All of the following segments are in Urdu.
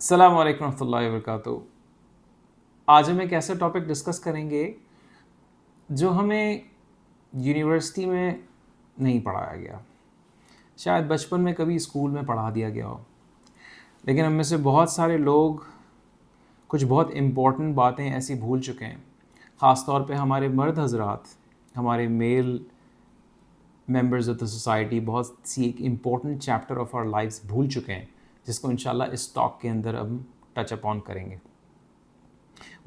السلام علیکم ورحمۃ اللہ وبرکاتہ۔ آج ہم ایک ایسا ٹاپک ڈسکس کریں گے جو ہمیں یونیورسٹی میں نہیں پڑھایا گیا، شاید بچپن میں کبھی اسکول میں پڑھا دیا گیا ہو، لیکن ہم میں سے بہت سارے لوگ کچھ بہت امپورٹنٹ باتیں ایسی بھول چکے ہیں، خاص طور پہ ہمارے مرد حضرات، ہمارے male members of the society بہت سی ایک important chapter of our lives بھول چکے ہیں، جس کو انشاءاللہ اس ٹاک کے اندر ہم ٹچ اپ آن کریں گے۔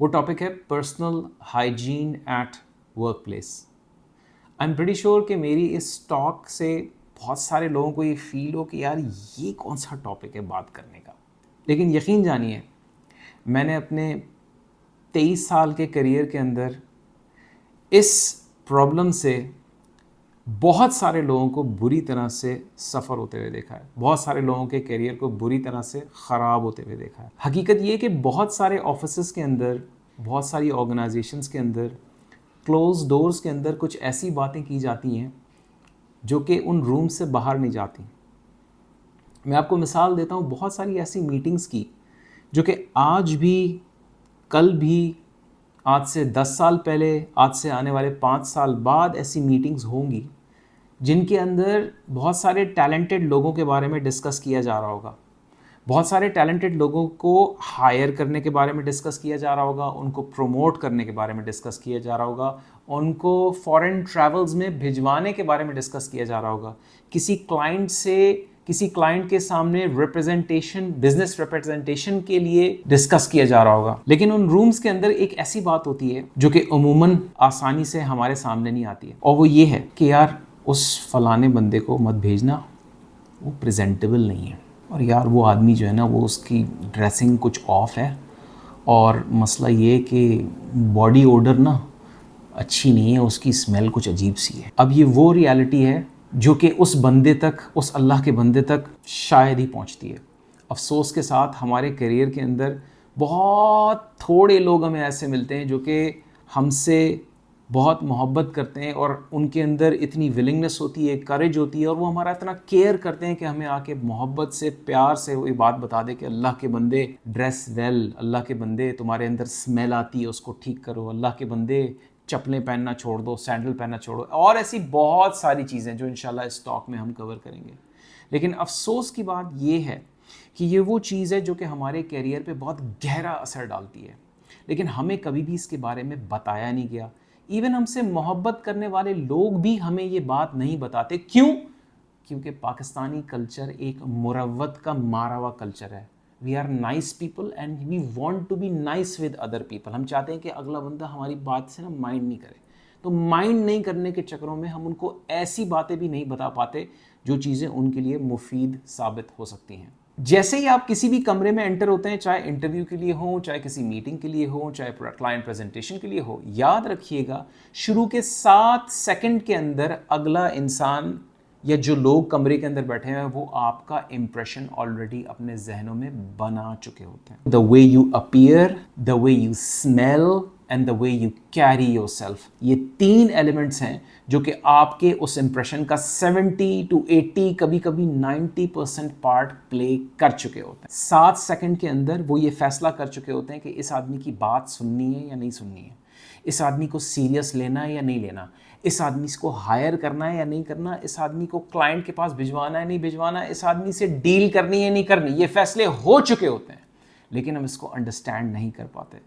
وہ ٹاپک ہے personal hygiene at work place. I am pretty sure کہ میری اس ٹاک سے بہت سارے لوگوں کو یہ فیل ہو کہ یار یہ کون سا ٹاپک ہے بات کرنے کا، لیکن یقین جانیے میں نے اپنے 23 سال کے کیریئر کے اندر اس پرابلم سے بہت سارے لوگوں کو بری طرح سے سفر ہوتے ہوئے دیکھا ہے، بہت سارے لوگوں کے کیریئر کو بری طرح سے خراب ہوتے ہوئے دیکھا ہے۔ حقیقت یہ کہ بہت سارے آفیسز کے اندر، بہت ساری آرگنائزیشنز کے اندر، کلوز ڈورز کے اندر کچھ ایسی باتیں کی جاتی ہیں جو کہ ان روم سے باہر نہیں جاتی۔ میں آپ کو مثال دیتا ہوں، بہت ساری ایسی میٹنگز کی جو کہ آج بھی، کل بھی، آج سے 10 سال پہلے، آج سے آنے والے 5 سال بعد ایسی میٹنگز ہوں گی جن کے اندر بہت سارے ٹیلنٹڈ لوگوں کے بارے میں ڈسکس کیا جا رہا ہوگا، بہت سارے ٹیلنٹڈ لوگوں کو ہائر کرنے کے بارے میں ڈسکس کیا جا رہا ہوگا، ان کو پروموٹ کرنے کے بارے میں ڈسکس کیا جا رہا ہوگا، ان کو فارن ٹریولز میں بھجوانے کے بارے میں ڈسکس کیا جا رہا ہوگا، کسی کلائنٹ کے سامنے ریپرزنٹیشن، بزنس ریپرزنٹیشن کے لیے ڈسکس کیا جا رہا ہوگا۔ لیکن ان رومز کے اندر ایک ایسی بات ہوتی ہے جو کہ عموماً آسانی سے ہمارے سامنے نہیں آتی ہے، اور وہ یہ ہے کہ یار اس فلانے بندے کو مت بھیجنا، وہ پریزنٹیبل نہیں ہے، اور یار وہ آدمی جو ہے نا وہ اس کی ڈریسنگ کچھ آف ہے، اور مسئلہ یہ کہ باڈی اوڈر نا اچھی نہیں ہے، اس کی اسمیل کچھ عجیب سی ہے۔ اب یہ وہ ریالٹی ہے جو کہ اس بندے تک، اس اللہ کے بندے تک شاید ہی پہنچتی ہے۔ افسوس کے ساتھ ہمارے کیریئر کے اندر بہت تھوڑے لوگ ہمیں ایسے ملتے ہیں جو کہ ہم سے بہت محبت کرتے ہیں، اور ان کے اندر اتنی ولنگنس ہوتی ہے، کریج ہوتی ہے، اور وہ ہمارا اتنا کیئر کرتے ہیں کہ ہمیں آ کے محبت سے، پیار سے وہ یہ بات بتا دے کہ اللہ کے بندے ڈریس ویل، اللہ کے بندے تمہارے اندر اسمیل آتی ہے اس کو ٹھیک کرو، اللہ کے بندے چپلیں پہننا چھوڑ دو، سینڈل پہننا چھوڑو، اور ایسی بہت ساری چیزیں جو انشاءاللہ اس ٹاک میں ہم کور کریں گے۔ لیکن افسوس کی بات یہ ہے کہ یہ وہ چیز ہے جو کہ ہمارے کیریئر پہ بہت گہرا اثر ڈالتی ہے، لیکن ہمیں کبھی بھی اس کے بارے میں بتایا نہیں گیا۔ ایون ہم سے محبت کرنے والے لوگ بھی ہمیں یہ بات نہیں بتاتے۔ کیوں؟ کیونکہ پاکستانی کلچر ایک مروت کا مارا ہوا کلچر ہے۔ We are nice people and we want to be nice with other people. ہم چاہتے ہیں کہ اگلا بندہ ہماری بات سے نا مائنڈ نہیں کرے، تو مائنڈ نہیں کرنے کے چکروں میں ہم ان کو ایسی باتیں بھی نہیں بتا پاتے جو چیزیں ان کے لیے مفید ثابت ہو سکتی ہیں۔ جیسے ہی آپ کسی بھی کمرے میں انٹر ہوتے ہیں، چاہے انٹرویو کے لیے ہوں، چاہے کسی میٹنگ کے لیے ہوں، چاہے کلائنٹ پریزنٹیشن کے لیے ہو، یاد رکھیے گا شروع کے 7 سیکنڈ کے اندر اگلا انسان یا جو لوگ کمرے کے اندر بیٹھے ہیں وہ آپ کا امپریشن آلریڈی اپنے ذہنوں میں بنا چکے ہوتے ہیں۔ The way you appear, the way you smell and the way you carry yourself، یہ 3 ایلیمنٹس ہیں جو کہ آپ کے اس امپریشن کا 70 to 80 کبھی کبھی 90% پارٹ پلے کر چکے ہوتے ہیں۔ 7 سیکنڈ کے اندر وہ یہ فیصلہ کر چکے ہوتے ہیں کہ اس آدمی کی بات سننی ہے یا نہیں سننی ہے، اس آدمی کو سیریس لینا ہے یا نہیں لینا، اس آدمی کو ہائر کرنا ہے یا نہیں کرنا، اس آدمی کو کلائنٹ کے پاس بھجوانا ہے نہیں بھجوانا، اس آدمی سے ڈیل کرنی ہے نہیں کرنی۔ یہ فیصلے ہو چکے ہوتے ہیں، لیکن ہم اس کو انڈرسٹینڈ نہیں کر پاتے۔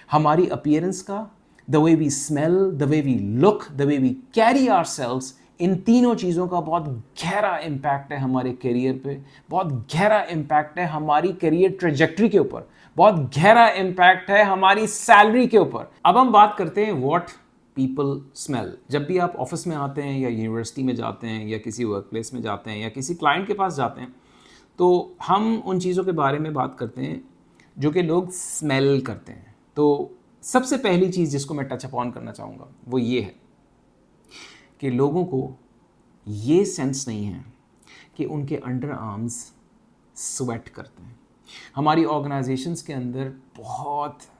ہماری اپیئرنس کا، the way we smell, the way we look, the way we carry ourselves، ان تینوں چیزوں کا بہت گہرا امپیکٹ ہے ہمارے کیریئر پہ، بہت گہرا امپیکٹ ہے ہماری کیریئر ٹریجیکٹری کے اوپر، بہت گہرا امپیکٹ ہے ہماری سیلری کے اوپر۔ اب ہم بات کرتے ہیں واٹ پیپل اسمیل۔ جب بھی آپ آفس میں آتے ہیں یا یونیورسٹی میں جاتے ہیں یا کسی ورک پلیس میں جاتے ہیں یا کسی کلائنٹ کے پاس جاتے ہیں، تو ہم ان چیزوں کے بارے میں بات کرتے ہیں جو کہ لوگ اسمیل کرتے ہیں۔ تو سب سے پہلی چیز جس کو میں ٹچ اپ آن کرنا چاہوں گا وہ یہ ہے کہ لوگوں کو یہ سینس نہیں ہے کہ ان کے انڈر آرمز سویٹ کرتے ہیں۔ ہماری آرگنائزیشنز کے اندر بہت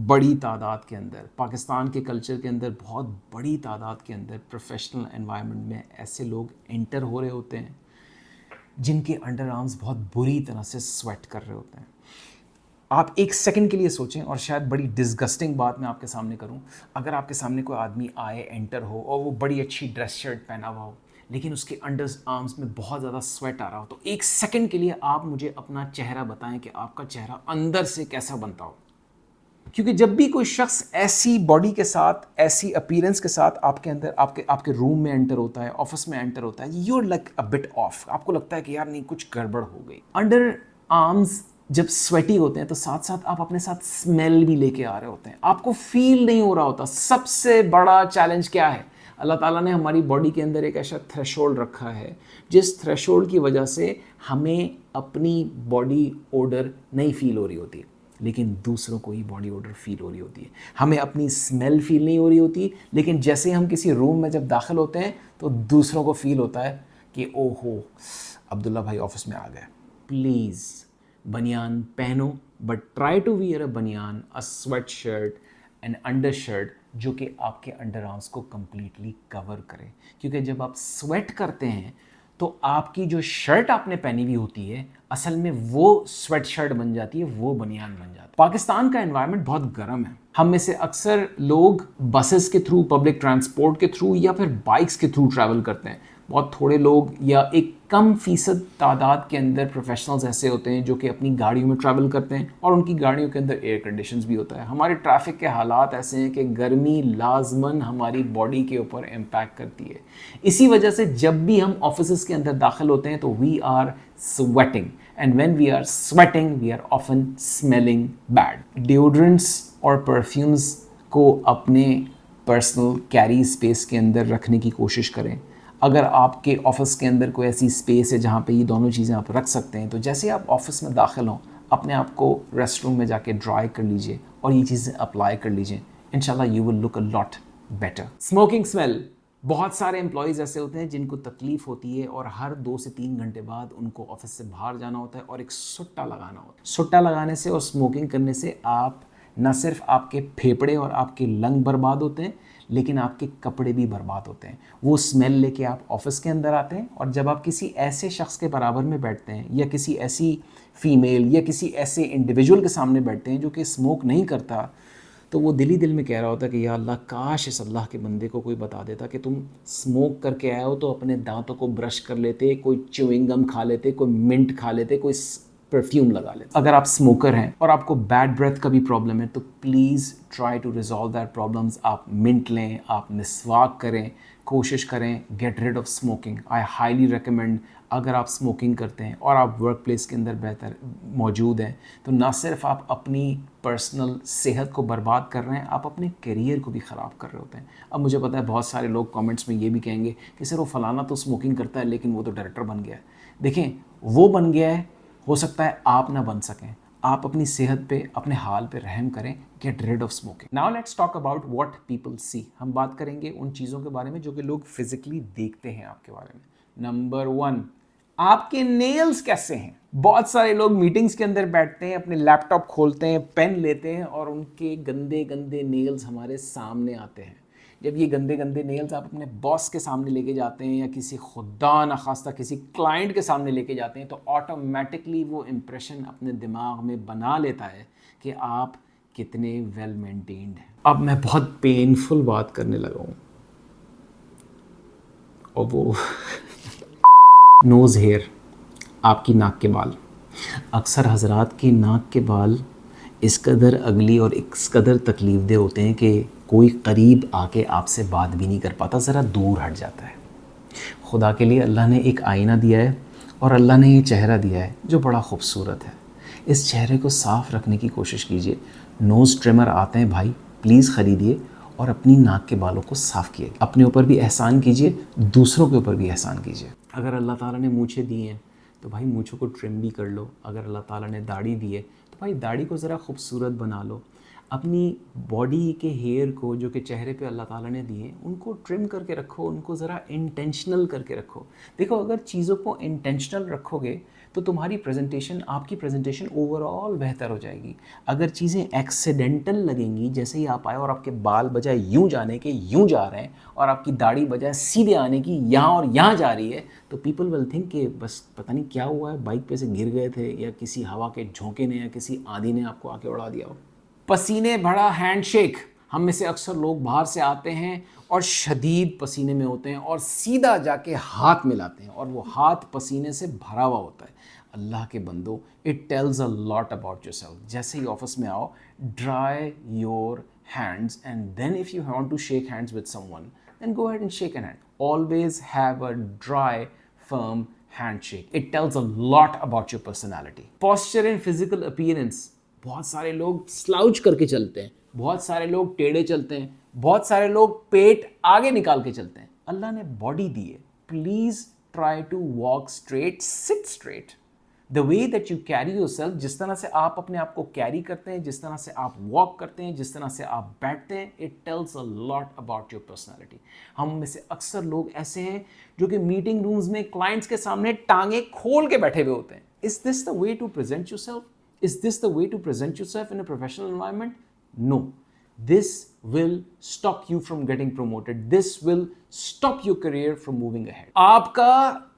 بڑی تعداد کے اندر، پاکستان کے کلچر کے اندر بہت بڑی تعداد کے اندر پروفیشنل انوائرمنٹ میں ایسے لوگ انٹر ہو رہے ہوتے ہیں جن کے انڈر آرمز بہت بری طرح سے سویٹ کر رہے ہوتے ہیں۔ آپ ایک سیکنڈ کے لیے سوچیں, اور شاید بڑی ڈسگسٹنگ بات میں آپ کے سامنے کروں, اگر آپ کے سامنے کوئی آدمی آئے, انٹر ہو, اور وہ بڑی اچھی ڈریس شرٹ پہنا ہوا ہو, لیکن اس کے انڈر آرمز میں بہت زیادہ سویٹ آ رہا ہو, تو ایک سیکنڈ کے لیے آپ مجھے اپنا چہرہ بتائیں کہ آپ کا چہرہ اندر سے کیسا بنتا ہو. کیونکہ جب بھی کوئی شخص ایسی باڈی کے ساتھ, ایسی اپیرنس کے ساتھ آپ کے اندر, آپ کے روم میں انٹر ہوتا ہے, آفس میں انٹر ہوتا ہے, you are like a bit off, آپ کو لگتا ہے کہ یار نہیں, کچھ گڑبڑ ہو گئی. انڈر آرمز جب سویٹی ہوتے ہیں تو ساتھ ساتھ آپ اپنے ساتھ اسمیل بھی لے کے آ رہے ہوتے ہیں, آپ کو فیل نہیں ہو رہا ہوتا. سب سے بڑا چیلنج کیا ہے؟ اللہ تعالیٰ نے ہماری باڈی کے اندر ایک ایسا تھریشولڈ رکھا ہے جس تھریشولڈ کی وجہ سے ہمیں اپنی باڈی اوڈر نہیں فیل ہو رہی ہوتی, لیکن دوسروں کو ہی باڈی اوڈر فیل ہو رہی ہوتی ہے. ہمیں اپنی اسمیل فیل نہیں ہو رہی ہوتی, لیکن جیسے ہم کسی روم میں جب داخل ہوتے ہیں تو دوسروں کو فیل ہوتا ہے کہ او ہو, عبداللہ بھائی آفس میں آ گئے. پلیز بنیان پہنو, but try to wear a بنیان, a sweat shirt and under shirt جو کہ آپ کے انڈر آرمس کو کمپلیٹلی کور کرے. کیونکہ جب آپ سویٹ کرتے ہیں تو آپ کی جو شرٹ آپ نے پہنی ہوئی ہوتی ہے اصل میں وہ سویٹ شرٹ بن جاتی ہے, وہ بنیان بن جاتی ہے. پاکستان کا انوائرمنٹ بہت گرم ہے. ہم میں سے اکثر لوگ بسز کے تھرو, پبلک ٹرانسپورٹ کے تھرو یا پھر بائکس کے تھرو ٹریول کرتے ہیں. بہت تھوڑے لوگ یا ایک کم فیصد تعداد کے اندر پروفیشنلز ایسے ہوتے ہیں جو کہ اپنی گاڑیوں میں ٹریول کرتے ہیں, اور ان کی گاڑیوں کے اندر ایئر کنڈیشنز بھی ہوتا ہے. ہمارے ٹریفک کے حالات ایسے ہیں کہ گرمی لازماً ہماری باڈی کے اوپر امپیکٹ کرتی ہے. اسی وجہ سے جب بھی ہم آفیسز کے اندر داخل ہوتے ہیں تو we are sweating, and when we are sweating we are often smelling bad. Deodorants اور پرفیومز کو اپنے پرسنل کیری اسپیس کے اندر رکھنے کی کوشش کریں. اگر آپ کے آفس کے اندر کوئی ایسی اسپیس ہے جہاں پہ یہ دونوں چیزیں آپ رکھ سکتے ہیں, تو جیسے آپ آفس میں داخل ہوں اپنے آپ کو ریسٹ روم میں جا کے ڈرائی کر لیجئے اور یہ چیزیں اپلائی کر لیجئے. انشاءاللہ you will look a lot better. Smoking smell, بہت سارے امپلائیز ایسے ہوتے ہیں جن کو تکلیف ہوتی ہے اور ہر 2 سے 3 گھنٹے بعد ان کو آفس سے باہر جانا ہوتا ہے اور ایک سٹا لگانا ہوتا ہے. سٹا لگانے سے اور اسموکنگ کرنے سے آپ نہ صرف آپ کے پھیپھڑے اور آپ کے لنگ برباد ہوتے ہیں, لیکن آپ کے کپڑے بھی برباد ہوتے ہیں. وہ اسمیل لے کے آپ آفس کے اندر آتے ہیں, اور جب آپ کسی ایسے شخص کے برابر میں بیٹھتے ہیں یا کسی ایسی فیمیل یا کسی ایسے انڈیویجول کے سامنے بیٹھتے ہیں جو کہ اسموک نہیں کرتا, تو وہ دل ہی دل میں کہہ رہا ہوتا ہے کہ یا اللہ, کاش اس اللہ کے بندے کو کوئی بتا دیتا کہ تم اسموک کر کے آئے ہو تو اپنے دانتوں کو برش کر لیتے, کوئی چیونگ گم کھا لیتے, کوئی منٹ کھا لیتے, کوئی پرفیوم لگا لیتے. اگر آپ اسموکر ہیں اور آپ کو بیڈ بریتھ کا بھی پرابلم ہے تو please try to resolve that problems. آپ منٹ لیں, آپ مسواک کریں, کوشش کریں get rid of smoking. I highly recommend, اگر آپ اسموکنگ کرتے ہیں اور آپ ورک پلیس کے اندر بہتر موجود ہیں تو نہ صرف آپ اپنی پرسنل صحت کو برباد کر رہے ہیں, آپ اپنے کیریئر کو بھی خراب کر رہے ہوتے ہیں. اب مجھے پتہ ہے بہت سارے لوگ کامنٹس میں یہ بھی کہیں گے کہ سر وہ فلانا تو اسموکنگ کرتا ہے لیکن وہ تو ڈائریکٹر بن گیا ہے. دیکھیں, وہ بن گیا ہے, ہو سکتا ہے آپ نہ بن سکیں. آپ اپنی صحت پہ, اپنے حال پہ رحم کریں. Get rid of smoking. Now let's talk about what people see. ہم بات کریں گے ان چیزوں کے بارے میں جو کہ لوگ فزیکلی دیکھتے ہیں آپ کے بارے میں. نمبر 1, آپ کے نیلز کیسے ہیں. بہت سارے لوگ میٹنگز کے اندر بیٹھتے ہیں, اپنے لیپ ٹاپ کھولتے ہیں, پین لیتے ہیں اور ان کے گندے گندے نیلز ہمارے سامنے آتے ہیں. جب یہ گندے گندے نیلز آپ اپنے باس کے سامنے لے کے جاتے ہیں یا کسی خدا نخواستہ کسی کلائنٹ کے سامنے لے کے جاتے ہیں تو آٹومیٹکلی وہ امپریشن اپنے دماغ میں بنا لیتا ہے کہ آپ کتنے ویل مینٹینڈ ہیں. اب میں بہت پینفل بات کرنے لگا ہوں, اور وہ نوز ہیئر, آپ کی ناک کے بال. اکثر حضرات کی ناک کے بال اس قدر اگلی اور اس قدر تکلیف دہ ہوتے ہیں کہ کوئی قریب آ کے آپ سے بات بھی نہیں کر پاتا, ذرا دور ہٹ جاتا ہے. خدا کے لیے اللہ نے ایک آئینہ دیا ہے اور اللہ نے یہ چہرہ دیا ہے جو بڑا خوبصورت ہے. اس چہرے کو صاف رکھنے کی کوشش کیجئے. نوز ٹریمر آتے ہیں بھائی, پلیز خریدیے اور اپنی ناک کے بالوں کو صاف کیے. اپنے اوپر بھی احسان کیجئے, دوسروں کے اوپر بھی احسان کیجئے. اگر اللہ تعالیٰ نے مونچھیں دی ہیں تو بھائی مونچھوں کو ٹرم بھی کر لو. اگر اللہ تعالیٰ نے داڑھی دی ہے تو بھائی داڑھی کو ذرا خوبصورت بنا لو. اپنی باڈی کے ہیئر کو جو کہ چہرے پہ اللہ تعالیٰ نے دیے ان کو ٹرم کر کے رکھو, ان کو ذرا انٹینشنل کر کے رکھو. دیکھو اگر چیزوں کو انٹینشنل رکھو گے تو تمہاری پریزنٹیشن, آپ کی پریزنٹیشن اوور آل بہتر ہو جائے گی. اگر چیزیں ایکسیڈنٹل لگیں گی, جیسے ہی آپ آئے اور آپ کے بال بجائے یوں جانے کے یوں جا رہے ہیں اور آپ کی داڑھی بجائے سیدھے آنے کی یہاں اور یہاں جا رہی ہے, تو پیپل ول تھنک کہ بس پتہ نہیں کیا ہوا ہے, بائک پہ سے گر گئے تھے یا کسی ہوا کے جھونکے نے یا کسی آندھی نے آپ کو آ کے اڑا دیا ہو. پسینے بھرا ہینڈ شیک. ہم میں سے اکثر لوگ باہر سے آتے ہیں اور شدید پسینے میں ہوتے ہیں اور سیدھا جا کے ہاتھ ملاتے ہیں اور وہ ہاتھ پسینے سے بھرا ہوا ہوتا ہے. اللہ کے بندو, it tells a lot about your yourself ہی آفس میں آؤ, dry your hands and then if you want to shake hands with someone then go ahead and shake an hand. Always have a dry, firm handshake. It tells a lot about your personality. Posture and physical appearance. بہت سارے لوگ سلاؤچ کر کے چلتے ہیں, بہت سارے لوگ ٹیڑھے چلتے ہیں, بہت سارے لوگ پیٹ آگے نکال کے چلتے ہیں. اللہ نے باڈی دی ہے, please try to walk straight, sit straight. The way that you carry yourself, جس طرح سے آپ اپنے آپ کو کیری کرتے ہیں, جس طرح سے آپ واک کرتے ہیں, جس طرح سے آپ بیٹھتے ہیں, it tells a lot about your personality. ہم میں سے اکثر لوگ ایسے ہیں جو کہ میٹنگ رومز میں کلائنٹس کے سامنے ٹانگیں کھول کے بیٹھے ہوئے ہوتے ہیں. Is this the way to present yourself? Is this the way to present yourself in a professional environment? No. This will stop you from getting promoted. This will stop your career from moving ahead. آپ کا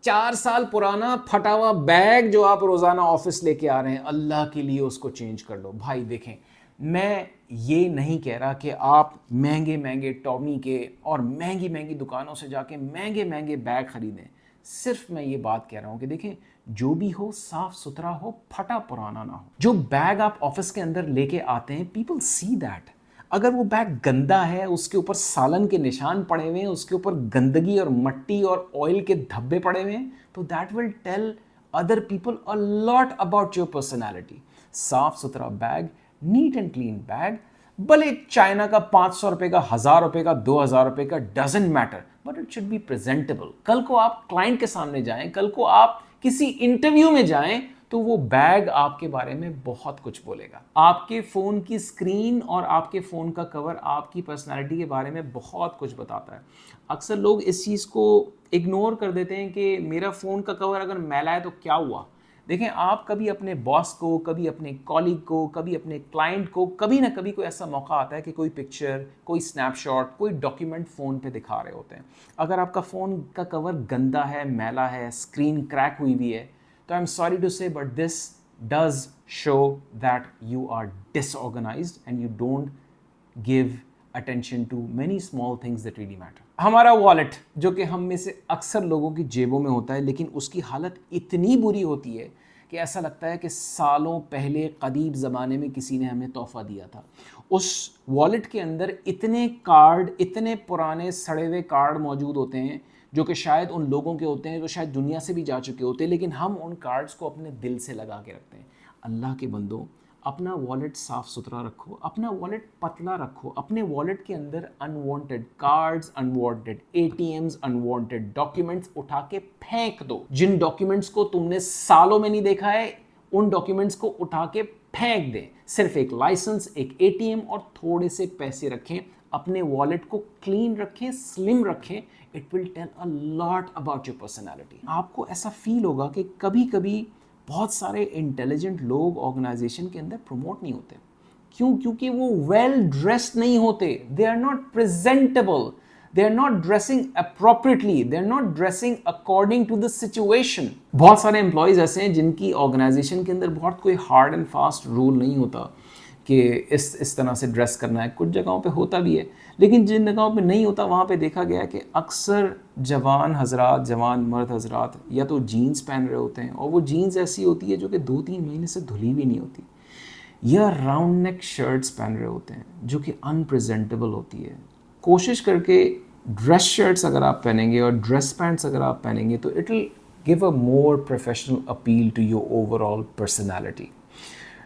4 سال پرانا پھٹا ہوا بیگ جو آپ روزانہ آفس لے کے آ رہے ہیں, اللہ کے لیے اس کو چینج کر لو. بھائی دیکھیں, میں یہ نہیں کہہ رہا کہ آپ مہنگے مہنگے ٹامی کے اور مہنگی مہنگی دکانوں سے جا کے مہنگے مہنگے بیگ خریدیں. صرف میں یہ بات کہہ رہا ہوں کہ دیکھیں, جو بھی ہو صاف ستھرا ہو, پھٹا پرانا نہ ہو. جو بیگ آپ آفس کے اندر لے کے آتے ہیں, پیپل سی دیٹ. اگر وہ بیگ گندا ہے, اس کے اوپر سالن کے نشان پڑے ہوئے ہیں, اس کے اوپر گندگی اور مٹی اور آئل کے دھبے پڑے ہوئے ہیں, تو that will tell other people a lot about your personality. صاف ستھرا bag, neat and clean bag, بھلے چائنا کا 500 روپے کا, 1000 روپے کا, 2000 روپے کا, doesn't matter, but it should be presentable. کل کو آپ کلائنٹ کے سامنے جائیں, کل کو آپ کسی انٹرویو میں جائیں, تو وہ بیگ آپ کے بارے میں بہت کچھ بولے گا. آپ کے فون کی اسکرین اور آپ کے فون کا کور آپ کی پرسنالٹی کے بارے میں بہت کچھ بتاتا ہے. اکثر لوگ اس چیز کو اگنور کر دیتے ہیں کہ میرا فون کا کور اگر میلا ہے تو کیا ہوا. دیکھیں, آپ کبھی اپنے باس کو, کبھی اپنے کالیگ کو, کبھی اپنے کلائنٹ کو, کبھی نہ کبھی کوئی ایسا موقع آتا ہے کہ کوئی پکچر, کوئی سنیپ شاٹ, کوئی ڈاکیومنٹ فون پہ دکھا رہے ہوتے ہیں. اگر آپ کا فون کا کور گندا ہے, میلا ہے, اسکرین کریک ہوئی ہوئی ہے, تو I am sorry to say, but this does show that you are disorganized and you don't give attention to many small things that really matter. ہمارا والٹ جو کہ ہم میں سے اکثر لوگوں کی جیبوں میں ہوتا ہے, لیکن اس کی حالت اتنی بری ہوتی ہے کہ ایسا لگتا ہے کہ سالوں پہلے قدیم زمانے میں کسی نے ہمیں تحفہ دیا تھا. اس والٹ کے اندر اتنے کارڈ, اتنے پرانے سڑے ہوئے کارڈ موجود ہوتے ہیں جو کہ شاید ان لوگوں کے ہوتے ہیں جو شاید دنیا سے بھی جا چکے ہوتے ہیں, لیکن ہم ان کارڈز کو اپنے دل سے لگا کے رکھتے ہیں. اللہ کے بندوں, اپنا والٹ صاف ستھرا رکھو, اپنا والٹ پتلا رکھو. اپنے والٹ کے اندر unwanted cards, unwanted A T Ms, unwanted documents اٹھا کے پھینک دو. جن ڈاکیومنٹس کو تم نے سالوں میں نہیں دیکھا ہے, ان ڈاکیومنٹس کو اٹھا کے پھینک دیں. صرف ایک لائسنس, ایک اے ٹی ایم اور تھوڑے سے پیسے رکھیں. اپنے والٹ کو کلین رکھیں, سلم رکھیں. It will tell a lot about your personality. آپ کو ایسا فیل ہوگا کہ کبھی کبھی بہت سارے انٹیلیجنٹ لوگ آرگنائزیشن کے اندر پروموٹ نہیں ہوتے. کیوں؟ کیونکہ وہ ویل ڈریسڈ نہیں ہوتے. They are not presentable, they are not dressing appropriately, they are not dressing according to the situation. بہت سارے امپلائیز ایسے ہیں جن کی آرگنائزیشن کے اندر بہت کوئی ہارڈ اینڈ فاسٹ رول نہیں ہوتا کہ اس طرح سے ڈریس کرنا ہے. کچھ جگہوں پہ ہوتا بھی ہے, لیکن جن جگہوں پہ نہیں ہوتا وہاں پہ دیکھا گیا ہے کہ اکثر جوان حضرات, جوان مرد حضرات یا تو جینز پہن رہے ہوتے ہیں, اور وہ جینز ایسی ہوتی ہے جو کہ 2-3 مہینے سے دھلی بھی نہیں ہوتی, یا راؤنڈ نیک شرٹس پہن رہے ہوتے ہیں جو کہ انپریزنٹیبل ہوتی ہے. کوشش کر کے ڈریس شرٹس اگر آپ پہنیں گے اور ڈریس پینٹس اگر آپ پہنیں گے تو it will give a more professional appeal to your overall personality.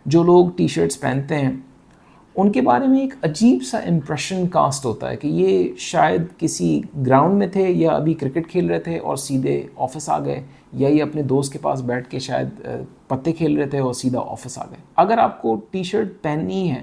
جو لوگ ٹی شرٹس پہنتے ہیں ان کے بارے میں ایک عجیب سا امپریشن کاسٹ ہوتا ہے کہ یہ شاید کسی گراؤنڈ میں تھے, یا ابھی کرکٹ کھیل رہے تھے اور سیدھے آفس آ گئے, یا یہ اپنے دوست کے پاس بیٹھ کے شاید پتے کھیل رہے تھے اور سیدھا آفس آ گئے. اگر آپ کو ٹی شرٹ پہننی ہے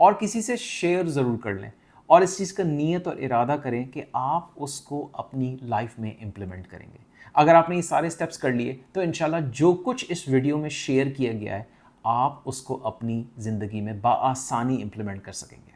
اور کسی سے شیئر ضرور کر لیں اور اس چیز کا نیت اور ارادہ کریں کہ آپ اس کو اپنی لائف میں امپلیمنٹ کریں گے. اگر آپ نے یہ سارے سٹیپس کر لیے تو انشاءاللہ جو کچھ اس ویڈیو میں شیئر کیا گیا ہے آپ اس کو اپنی زندگی میں بآسانی امپلیمنٹ کر سکیں گے.